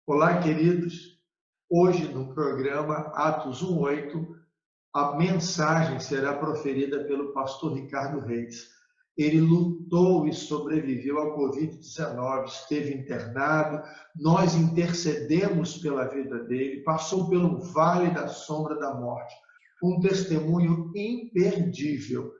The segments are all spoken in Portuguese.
Olá, queridos. Hoje, no programa Atos 1:8, a mensagem será proferida pelo pastor Ricardo Reis. Ele lutou e sobreviveu ao Covid-19, esteve internado, nós intercedemos pela vida dele, passou pelo vale da sombra da morte. Um testemunho imperdível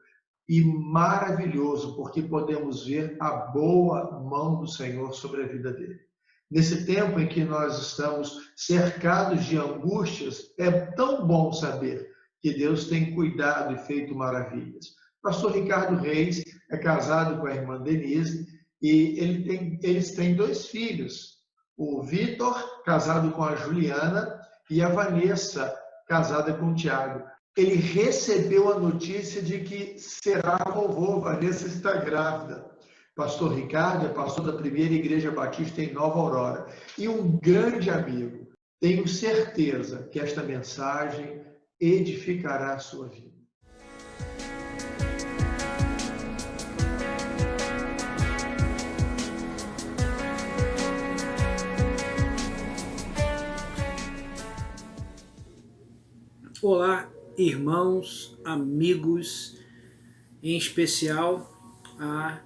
e maravilhoso, porque podemos ver a boa mão do Senhor sobre a vida dele. Nesse tempo em que nós estamos cercados de angústias, é tão bom saber que Deus tem cuidado e feito maravilhas. O pastor Ricardo Reis é casado com a irmã Denise e eles têm dois filhos, o Vitor, casado com a Juliana, e a Vanessa, casada com o Tiago. Ele recebeu a notícia de que será vovô, Vanessa está grávida. Pastor Ricardo é pastor da Primeira Igreja Batista em Nova Aurora e um grande amigo. Tenho certeza que esta mensagem edificará a sua vida. Olá, irmãos, amigos, em especial a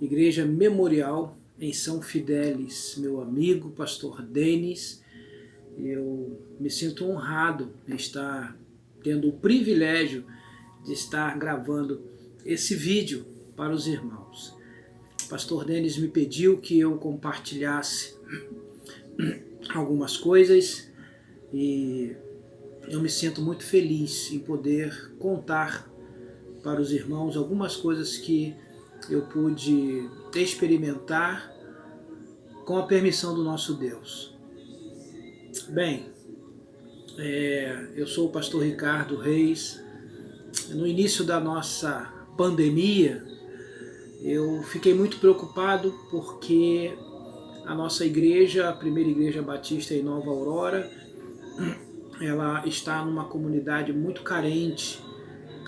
Igreja Memorial em São Fidélis, meu amigo, pastor Denis. Eu me sinto honrado em estar tendo o privilégio de estar gravando esse vídeo para os irmãos. Pastor Denis me pediu que eu compartilhasse algumas coisas e eu me sinto muito feliz em poder contar para os irmãos algumas coisas que eu pude experimentar com a permissão do nosso Deus. Bem, eu sou o pastor Ricardo Reis. No início da nossa pandemia, eu fiquei muito preocupado porque a nossa igreja, a Primeira Igreja Batista em Nova Aurora, ela está numa comunidade muito carente,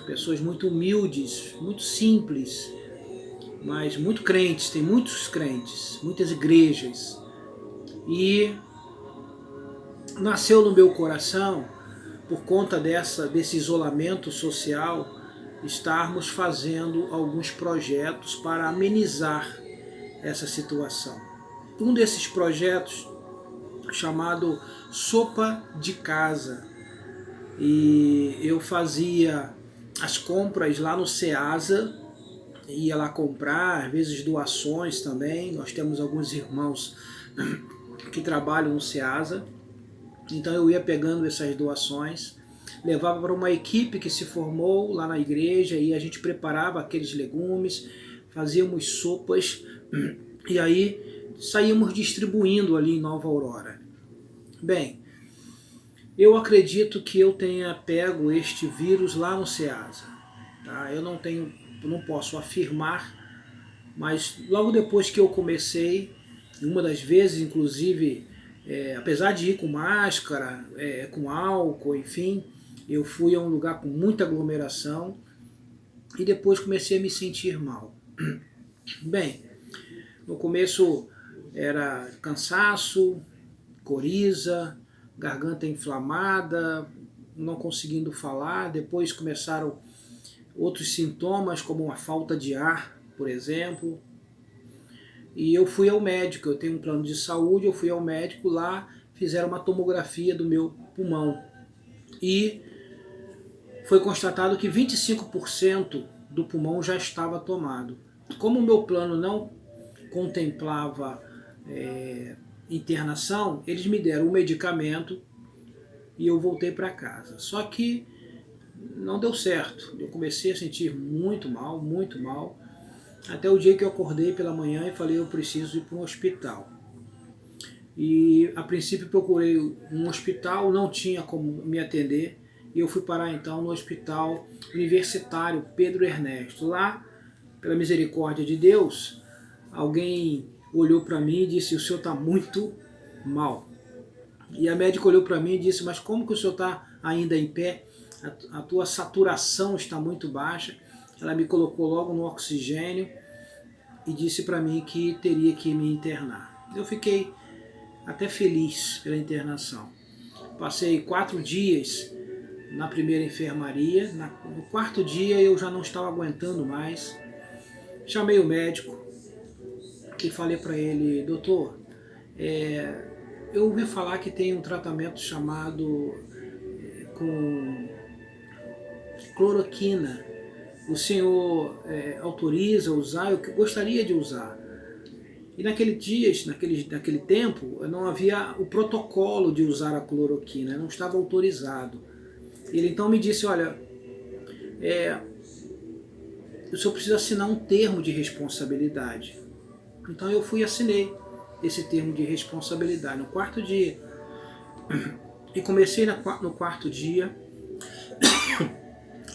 pessoas muito humildes, muito simples, mas muito crentes, tem muitos crentes, muitas igrejas. E nasceu no meu coração, por conta desse isolamento social, estarmos fazendo alguns projetos para amenizar essa situação. Um desses projetos, chamado Sopa de Casa, e eu fazia as compras lá no Ceasa, ia lá comprar, às vezes doações também. Nós temos alguns irmãos que trabalham no Ceasa, então eu ia pegando essas doações, levava para uma equipe que se formou lá na igreja e a gente preparava aqueles legumes, fazíamos sopas e aí saímos distribuindo ali em Nova Aurora. Bem, eu acredito que eu tenha pego este vírus lá no Ceasa, tá? Eu não posso afirmar, mas logo depois que eu comecei, uma das vezes, inclusive, apesar de ir com máscara, com álcool, enfim, eu fui a um lugar com muita aglomeração e depois comecei a me sentir mal. Bem, no começo era cansaço, coriza, garganta inflamada, não conseguindo falar. Depois começaram outros sintomas, como uma falta de ar, por exemplo. E eu fui ao médico, eu tenho um plano de saúde, eu fui ao médico lá, fizeram uma tomografia do meu pulmão. E foi constatado que 25% do pulmão já estava tomado. Como o meu plano não contemplava internação, eles me deram um medicamento e eu voltei para casa. Só que não deu certo. Eu comecei a sentir muito mal, até o dia que eu acordei pela manhã e falei, eu preciso ir para um hospital. E a princípio procurei um hospital, não tinha como me atender, e eu fui parar então no Hospital Universitário Pedro Ernesto. Lá, pela misericórdia de Deus, alguém olhou para mim e disse, o senhor está muito mal. E a médica olhou para mim e disse, mas como que o senhor está ainda em pé? A tua saturação está muito baixa. Ela me colocou logo no oxigênio e disse para mim que teria que me internar. Eu fiquei até feliz pela internação. Passei 4 dias na primeira enfermaria. No 4º dia eu já não estava aguentando mais. Chamei o médico e falei para ele: doutor, eu ouvi falar que tem um tratamento chamado com cloroquina. O senhor autoriza usar? Eu gostaria de usar. E naquele tempo, não havia o protocolo de usar a cloroquina, não estava autorizado. Ele então me disse: olha, o senhor precisa assinar um termo de responsabilidade. Então eu fui e assinei esse termo de responsabilidade no 4º dia. E comecei no 4º dia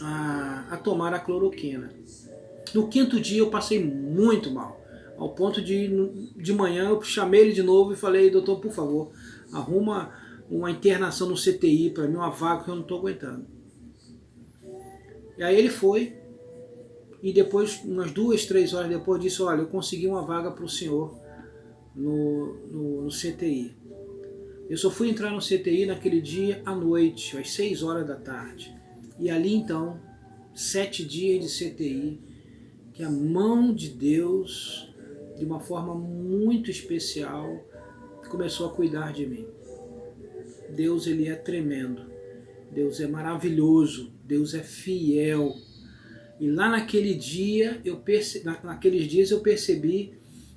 a tomar a cloroquina. No 5º dia eu passei muito mal, ao ponto de manhã eu chamei ele de novo e falei: doutor, por favor, arruma uma internação no CTI para mim, uma vaga que eu não estou aguentando. E aí ele foi, e depois, umas 2, 3 horas depois, disse: olha, eu consegui uma vaga para o senhor no CTI. Eu só fui entrar no CTI naquele dia à noite, às 6 horas da tarde. E ali então, 7 dias de CTI, que a mão de Deus, de uma forma muito especial, começou a cuidar de mim. Deus, ele é tremendo. Deus é maravilhoso. Deus é fiel. E lá naqueles dias eu percebi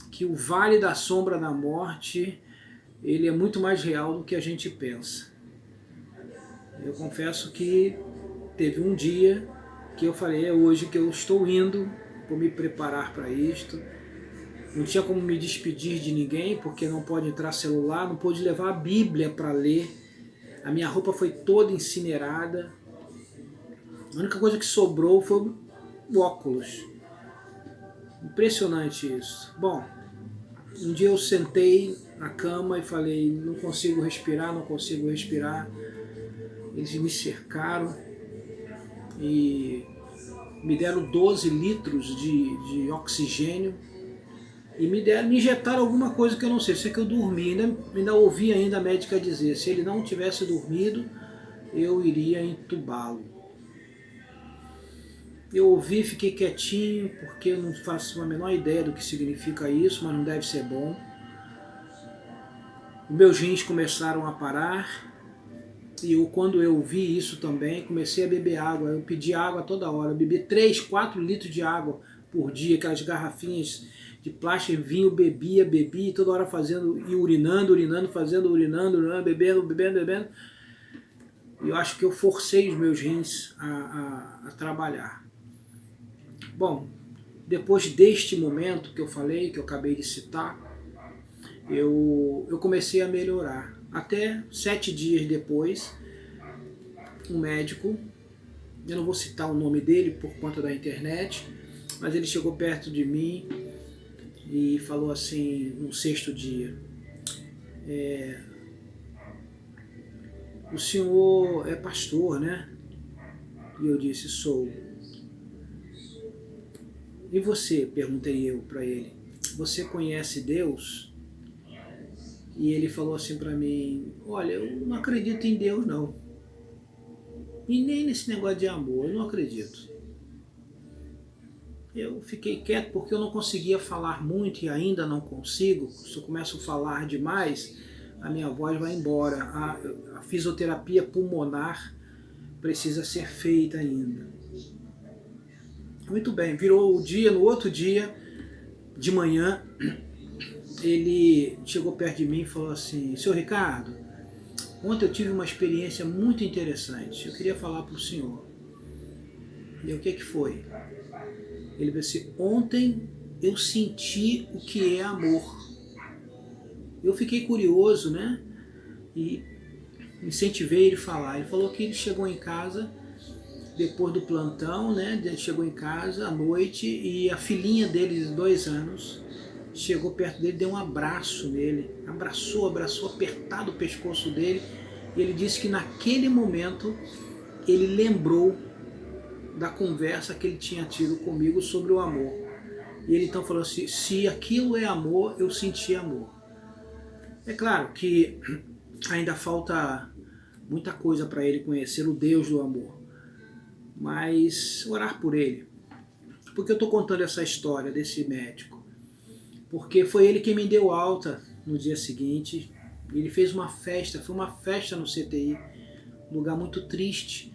que o vale da sombra da morte, ele é muito mais real do que a gente pensa. Eu confesso que teve um dia que eu falei: é hoje que eu estou indo, vou me preparar para isto. Não tinha como me despedir de ninguém, porque não pode entrar celular, não pude levar a Bíblia para ler. A minha roupa foi toda incinerada. A única coisa que sobrou foi o óculos. Impressionante isso. Bom, um dia eu sentei na cama e falei: não consigo respirar, não consigo respirar. Eles me cercaram e me deram 12 litros de oxigênio e me injetaram alguma coisa que eu não sei. Sei que eu dormi, ainda ouvi a médica dizer: se ele não tivesse dormido, eu iria entubá-lo. Eu ouvi, fiquei quietinho, porque eu não faço a menor ideia do que significa isso, mas não deve ser bom. Meus rins começaram a parar, e quando eu vi isso também, comecei a beber água. Eu pedi água toda hora, eu bebi 3, 4 litros de água por dia, aquelas garrafinhas de plástico, vinho, bebia, toda hora fazendo, e urinando, bebendo. E eu acho que eu forcei os meus rins a trabalhar. Bom, depois deste momento que eu falei, que eu acabei de citar, eu comecei a melhorar. Até 7 dias depois, um médico, eu não vou citar o nome dele por conta da internet, mas ele chegou perto de mim e falou assim, no 6º dia: o senhor é pastor, né? E eu disse: sou. E você? Perguntei eu para ele: você conhece Deus? E ele falou assim para mim: olha, eu não acredito em Deus não. E nem nesse negócio de amor, eu não acredito. Eu fiquei quieto porque eu não conseguia falar muito e ainda não consigo. Se eu começo a falar demais, a minha voz vai embora. A fisioterapia pulmonar precisa ser feita ainda. Muito bem, virou o dia, no outro dia, de manhã, ele chegou perto de mim e falou assim: senhor Ricardo, ontem eu tive uma experiência muito interessante, eu queria falar para o senhor. E o que foi? Ele disse assim: ontem eu senti o que é amor. Eu fiquei curioso, né? E incentivei ele a falar. Ele falou que ele chegou em casa depois do plantão, né? Ele chegou em casa à noite e a filhinha dele de 2 anos chegou perto dele, deu um abraço nele, abraçou, apertado o pescoço dele, e ele disse que naquele momento ele lembrou da conversa que ele tinha tido comigo sobre o amor. E ele então falou assim: se aquilo é amor, eu senti amor. É claro que ainda falta muita coisa para ele conhecer o Deus do amor, mas orar por ele. Por que eu estou contando essa história desse médico? Porque foi ele quem me deu alta no dia seguinte. Ele fez uma festa, foi uma festa no CTI, um lugar muito triste,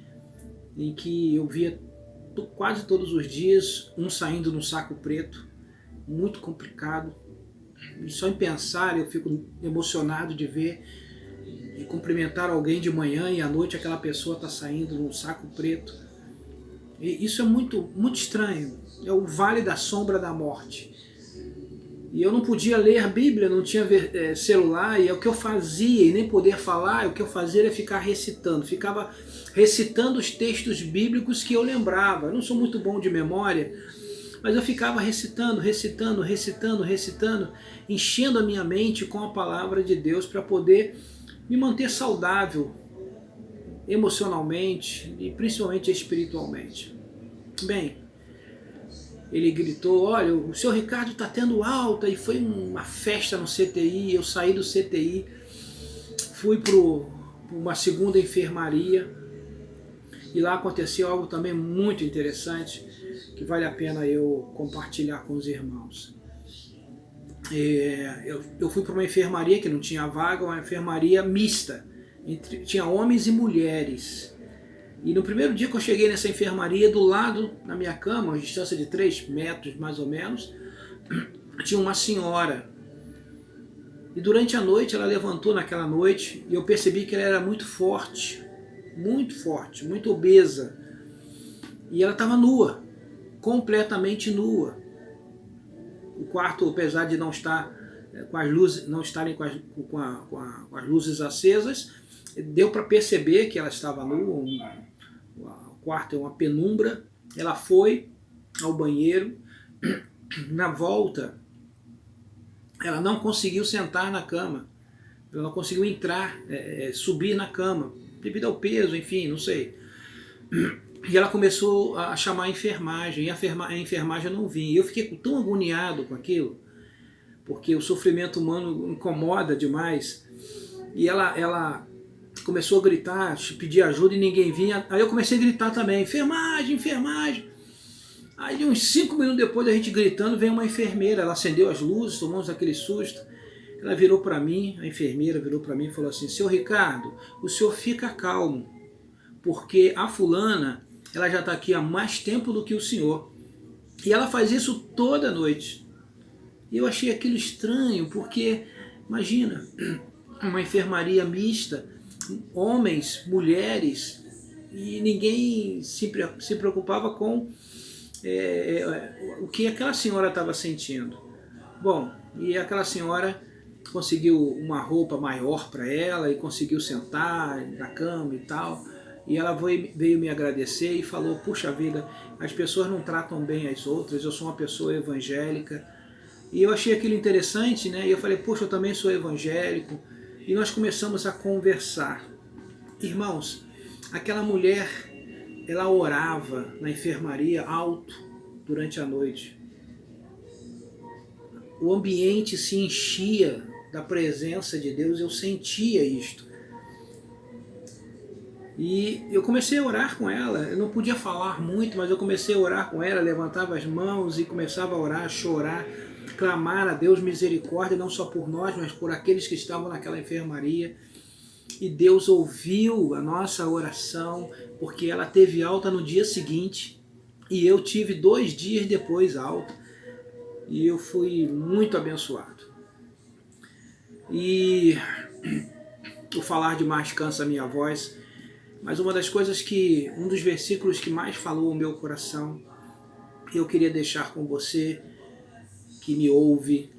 em que eu via quase todos os dias um saindo num saco preto, muito complicado. E só em pensar eu fico emocionado de ver, de cumprimentar alguém de manhã e à noite aquela pessoa está saindo num saco preto. E isso é muito, muito estranho. É o vale da sombra da morte. E eu não podia ler a Bíblia, não tinha celular, e é o que eu fazia, e nem poder falar, o que eu fazia era ficar recitando. Ficava recitando os textos bíblicos que eu lembrava. Eu não sou muito bom de memória, mas eu ficava recitando, enchendo a minha mente com a palavra de Deus para poder me manter saudável emocionalmente e principalmente espiritualmente. Bem, ele gritou, olha, o senhor Ricardo está tendo alta, e foi uma festa no CTI. Eu saí do CTI, fui para uma segunda enfermaria, e lá aconteceu algo também muito interessante, que vale a pena eu compartilhar com os irmãos. Eu fui para uma enfermaria que não tinha vaga, uma enfermaria mista, tinha homens e mulheres. E no primeiro dia que eu cheguei nessa enfermaria, do lado, na minha cama, a distância de 3 metros mais ou menos, tinha uma senhora. E durante a noite, ela levantou naquela noite, e eu percebi que ela era muito forte, muito obesa. E ela estava nua, completamente nua. O quarto, apesar de não estar com as luzes, não estarem com as luzes acesas, deu para perceber que ela estava nua. O quarto é uma penumbra. Ela foi ao banheiro. Na volta, ela não conseguiu sentar na cama. Ela não conseguiu entrar, subir na cama, devido ao peso, enfim, não sei. E ela começou a chamar a enfermagem, e a enfermagem não vinha. E eu fiquei tão agoniado com aquilo, porque o sofrimento humano incomoda demais. E ela começou a gritar, pedir ajuda, e ninguém vinha. Aí eu comecei a gritar também, enfermagem, enfermagem. Aí uns 5 minutos depois da gente gritando, veio uma enfermeira. Ela acendeu as luzes, tomamos aquele susto. Ela virou para mim, a enfermeira virou para mim e falou assim, senhor Ricardo, o senhor fica calmo, porque a fulana, ela já está aqui há mais tempo do que o senhor. E ela faz isso toda noite. E eu achei aquilo estranho, porque, imagina, uma enfermaria mista, homens, mulheres, e ninguém se preocupava com o que aquela senhora estava sentindo. Bom, e aquela senhora conseguiu uma roupa maior para ela, e conseguiu sentar na cama e tal. E ela veio me agradecer e falou, puxa vida, as pessoas não tratam bem as outras, eu sou uma pessoa evangélica. E eu achei aquilo interessante, né? E eu falei, poxa, eu também sou evangélico. E nós começamos a conversar. Irmãos, aquela mulher, ela orava na enfermaria alto durante a noite. O ambiente se enchia da presença de Deus, eu sentia isto. E eu comecei a orar com ela, eu não podia falar muito, mas eu comecei a orar com ela, levantava as mãos e começava a orar, a chorar, clamar a Deus misericórdia, não só por nós, mas por aqueles que estavam naquela enfermaria. E Deus ouviu a nossa oração, porque ela teve alta no dia seguinte, e eu tive 2 dias depois alta, e eu fui muito abençoado. E o falar demais cansa a minha voz, mas uma das coisas um dos versículos que mais falou o meu coração, eu queria deixar com você, que me ouve,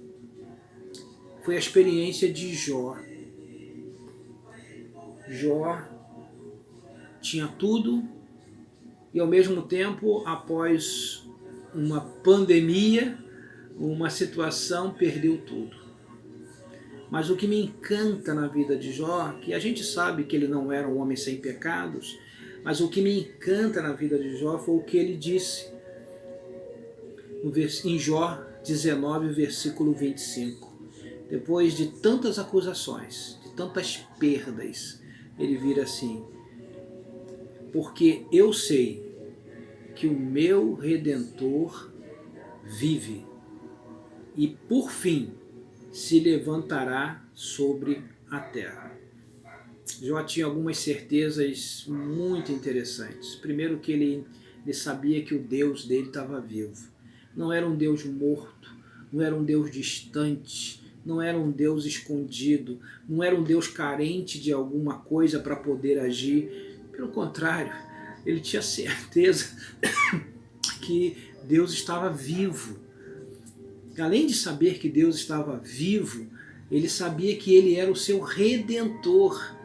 foi a experiência de Jó. Jó tinha tudo e ao mesmo tempo, após uma pandemia, uma situação, perdeu tudo. Mas o que me encanta na vida de Jó, que a gente sabe que ele não era um homem sem pecados, mas o que me encanta na vida de Jó foi o que ele disse em Jó 19, versículo 25. depois de tantas acusações, de tantas perdas, ele vira assim: porque eu sei que o meu Redentor vive e por fim se levantará sobre a terra. Jó tinha algumas certezas muito interessantes. Primeiro, que ele sabia que o Deus dele estava vivo. Não era um Deus morto, não era um Deus distante, não era um Deus escondido, não era um Deus carente de alguma coisa para poder agir. Pelo contrário, ele tinha certeza que Deus estava vivo. Além de saber que Deus estava vivo, ele sabia que ele era o seu Redentor.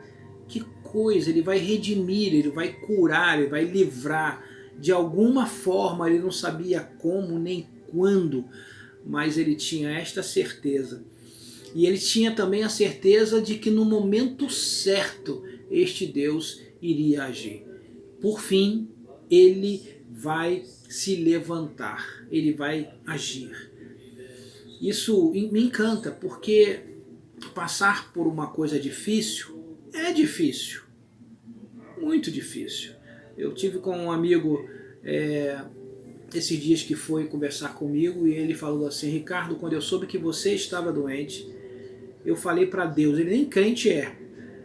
Que coisa, ele vai redimir, ele vai curar, ele vai livrar. De alguma forma, ele não sabia como nem quando, mas ele tinha esta certeza. E ele tinha também a certeza de que no momento certo, este Deus iria agir. Por fim, ele vai se levantar, ele vai agir. Isso me encanta, porque passar por uma coisa difícil é difícil, muito difícil. Eu tive com um amigo esses dias que foi conversar comigo e ele falou assim: Ricardo, quando eu soube que você estava doente, eu falei para Deus, ele nem crente é,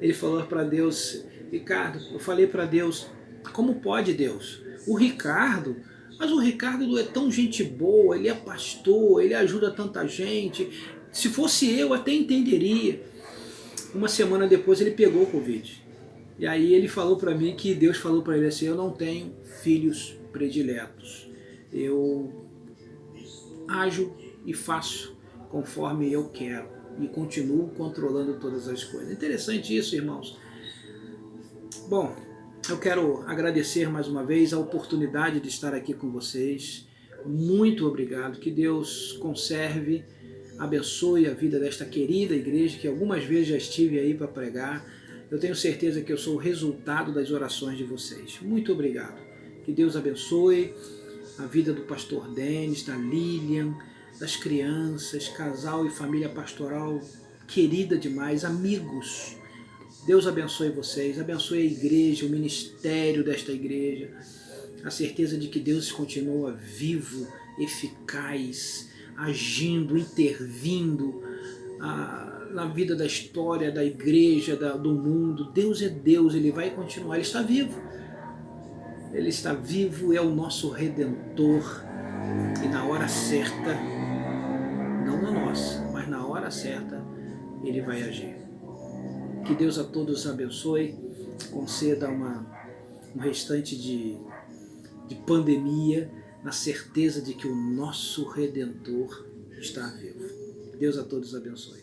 ele falou para Deus: Ricardo, eu falei para Deus, como pode Deus? O Ricardo, mas o Ricardo é tão gente boa, ele é pastor, ele ajuda tanta gente, se fosse eu até entenderia. Uma semana depois ele pegou o Covid. E aí ele falou para mim que Deus falou para ele assim: eu não tenho filhos prediletos. Eu ajo e faço conforme eu quero e continuo controlando todas as coisas. Interessante isso, irmãos. Bom, eu quero agradecer mais uma vez a oportunidade de estar aqui com vocês. Muito obrigado. Que Deus conserve, abençoe a vida desta querida igreja, que algumas vezes já estive aí para pregar. Eu tenho certeza que eu sou o resultado das orações de vocês. Muito obrigado. Que Deus abençoe a vida do pastor Denis, da Lilian, das crianças, casal e família pastoral querida demais, amigos. Deus abençoe vocês, abençoe a igreja, o ministério desta igreja. A certeza de que Deus continua vivo, eficaz, agindo, intervindo na vida da história, da igreja, do mundo. Deus é Deus, Ele vai continuar, Ele está vivo. Ele está vivo, é o nosso Redentor. E na hora certa, não na nossa, mas na hora certa, Ele vai agir. Que Deus a todos abençoe, conceda um restante de pandemia, na certeza de que o nosso Redentor está vivo. Deus a todos abençoe.